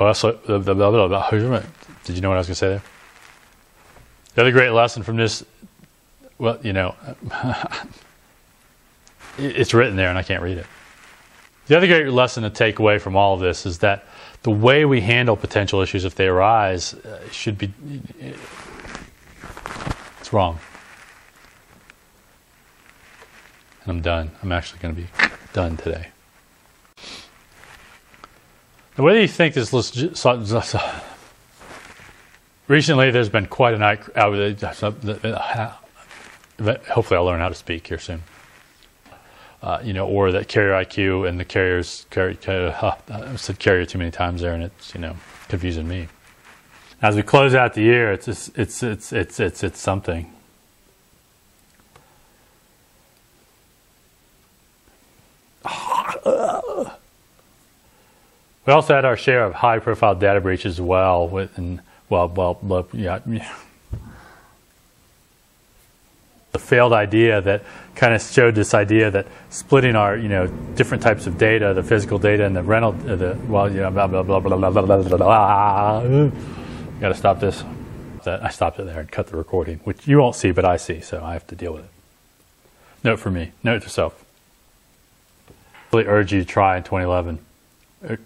also, did you know what I was going to say there? The other great lesson from this, well, you know, it's written there and I can't read it. The other great lesson to take away from all of this is that the way we handle potential issues if they arise should be, it's wrong. And I'm done. I'm actually going to be done today. Now, whether you think this recently there's been quite an hopefully I'll learn how to speak here soon. You know, or that carrier IQ and the carriers I said carrier too many times there, and it's, you know, confusing me. As we close out the year, it's something. We also had our share of high-profile data breaches as well. The failed idea that kind of showed this idea that splitting our, you know, different types of data, the physical data and the rental, blah blah blah blah blah blah blah. Got to stop this. I stopped it there and cut the recording, which you won't see, but I see, so I have to deal with it. Note for me. Note to self. I really urge you to try in 2011. If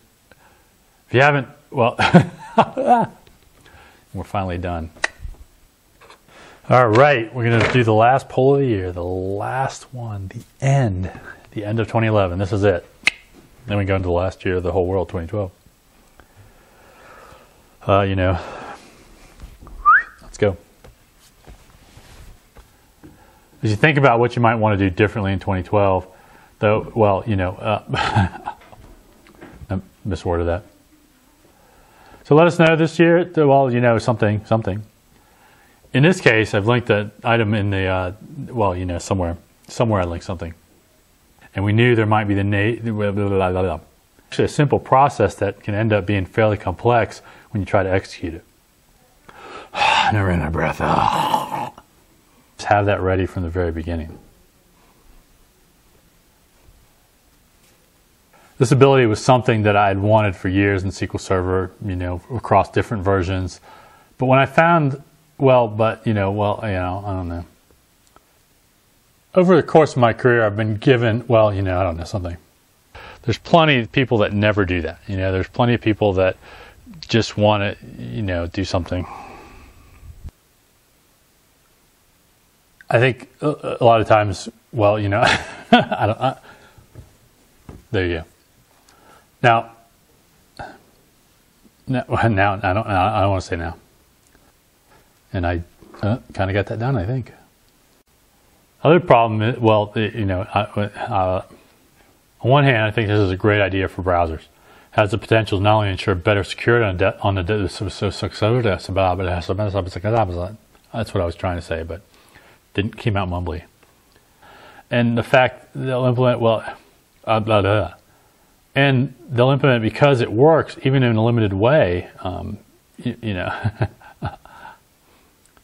you haven't, well, we're finally done. All right, we're going to do the last poll of the year, the last one, the end of 2011. This is it. Then we go into the last year of the whole world, 2012. You know, let's go. As you think about what you might want to do differently in 2012, though, well, you know, I misworded that. So let us know this year, well, you know, something. In this case, I've linked the item in the, well, you know, somewhere I linked something. And we knew there might be actually a simple process that can end up being fairly complex when you try to execute it. Never in a breath. Just have that ready from the very beginning. This ability was something that I had wanted for years in SQL Server, you know, across different versions. But when I found, I don't know. Over the course of my career, I've been given, well, you know, I don't know, something. There's plenty of people that never do that. You know, there's plenty of people that just want to, you know, do something. I think a lot of times, well, you know, there you go. Now, I don't want to say now. And I kind of got that done, I think. Other problem is, well, you know, on one hand, I think this is a great idea for browsers. It has the potential to not only ensure better security on the that's what I was trying to say, but came out mumbly. And the fact they'll implement, and they'll implement because it works, even in a limited way, you know.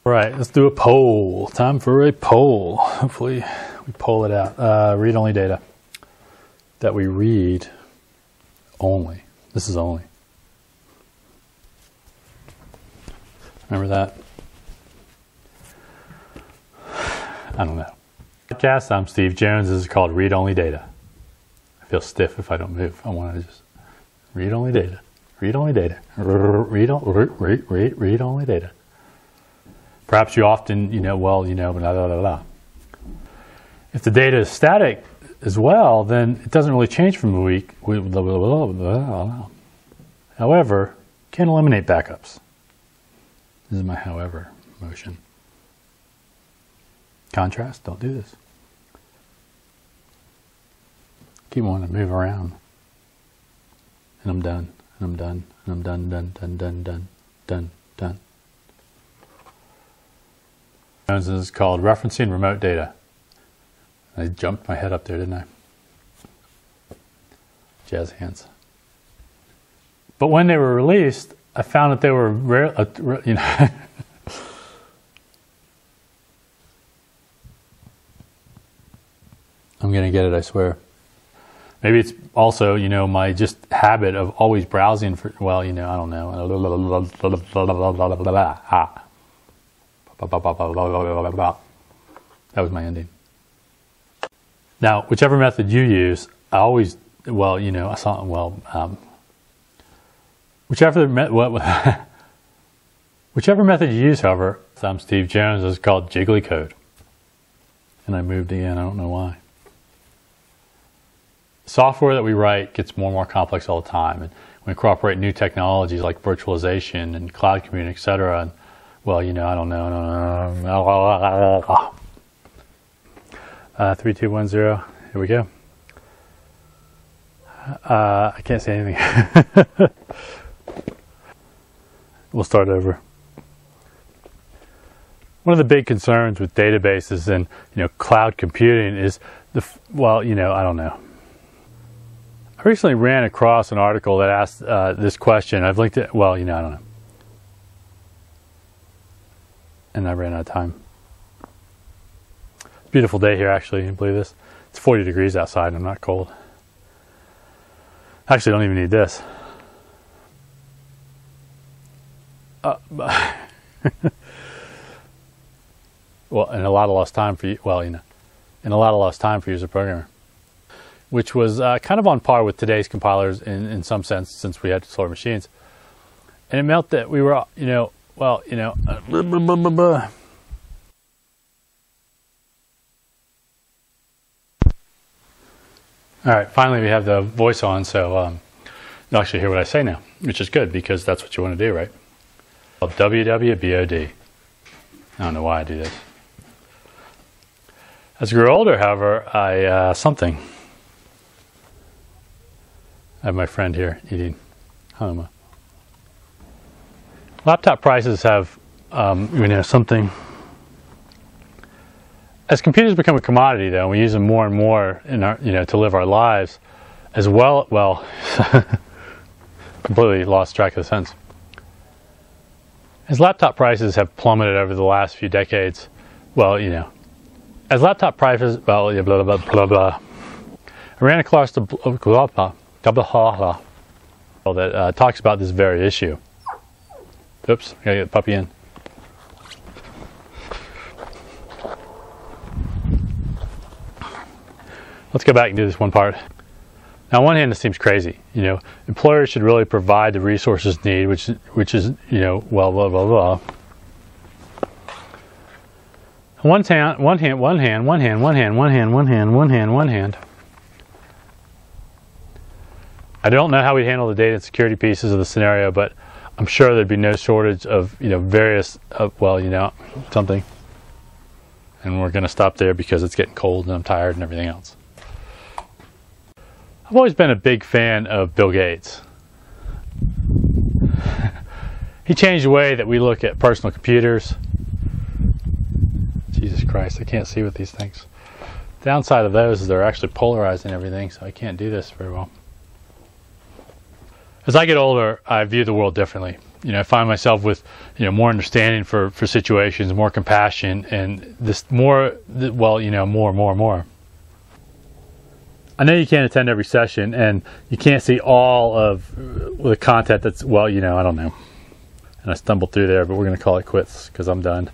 All right, let's do a poll. Time for a poll. Hopefully we poll it out. Read-only data. That we read only. This is only. Remember that? I don't know. Podcast, I'm Steve Jones. This is called Read-Only Data. I feel stiff if I don't move. I want to just read-only data. Read-only data. Read-only data. Perhaps you often, you know, well, you know, blah, blah, blah, blah. If the data is static as well, then it doesn't really change from a week. Blah, blah, blah, blah, blah. However, you can eliminate backups. This is my however motion. Contrast, don't do this. Keep wanting to move around. And I'm done. And I'm done. And I'm done, done. This is called referencing remote data. I jumped my head up there, didn't I? Jazz hands. But when they were released, I found that they were rare, you know. I'm going to get it, I swear. Maybe it's also, you know, my just habit of always browsing for, well, you know, I don't know. That was my ending. Now, whichever method you use, I always, well, you know, I saw, well, whichever method you use, however, I'm Steve Jones, is called Jiggly Code. And I moved again, I don't know why. Software that we write gets more and more complex all the time, and we incorporate new technologies like virtualization and cloud computing, etc. And, well, you know, I don't know. 3, 2, 1, 0. Here we go. I can't say anything. We'll start over. One of the big concerns with databases and, you know, cloud computing is well, you know, I don't know. I recently ran across an article that asked this question. I've linked it. Well, you know, I don't know. And I ran out of time. Beautiful day here, actually. Can you believe this? It's 40 degrees outside and I'm not cold. Actually, I don't even need this. Well, and a lot of lost time for you. Well, you know, and a lot of lost time for you as a programmer, which was kind of on par with today's compilers in some sense, since we had slower machines. And it meant that we were, you know, well, you know, all right, finally we have the voice on, so you'll actually hear what I say now, which is good because that's what you want to do, right? WWBOD. I don't know why I do this. As I grew older, however, I I have my friend here eating homa. Laptop prices have, you know, something. As computers become a commodity, though, and we use them more and more in our, you know, to live our lives, as well. Well, completely lost track of the sense. As laptop prices have plummeted over the last few decades, well, you know, as laptop prices, well, blah blah blah blah. I ran across the that talks about this very issue. Oops, I gotta get the puppy in. Let's go back and do this one part. Now, on one hand, this seems crazy. You know, employers should really provide the resources needed, which is, you know, well, blah blah blah. One hand. I don't know how we handle the data and security pieces of the scenario, but I'm sure there'd be no shortage of, you know, various, well, you know, something. And we're going to stop there because it's getting cold and I'm tired and everything else. I've always been a big fan of Bill Gates. He changed the way that we look at personal computers. Jesus Christ, I can't see with these things. The downside of those is they're actually polarizing everything, so I can't do this very well. As I get older, I view the world differently. You know, I find myself with, you know, more understanding for situations, more compassion, and this more, well, you know, more. I know you can't attend every session, and you can't see all of the content that's, well, you know, I don't know. And I stumbled through there, but we're going to call it quits because I'm done.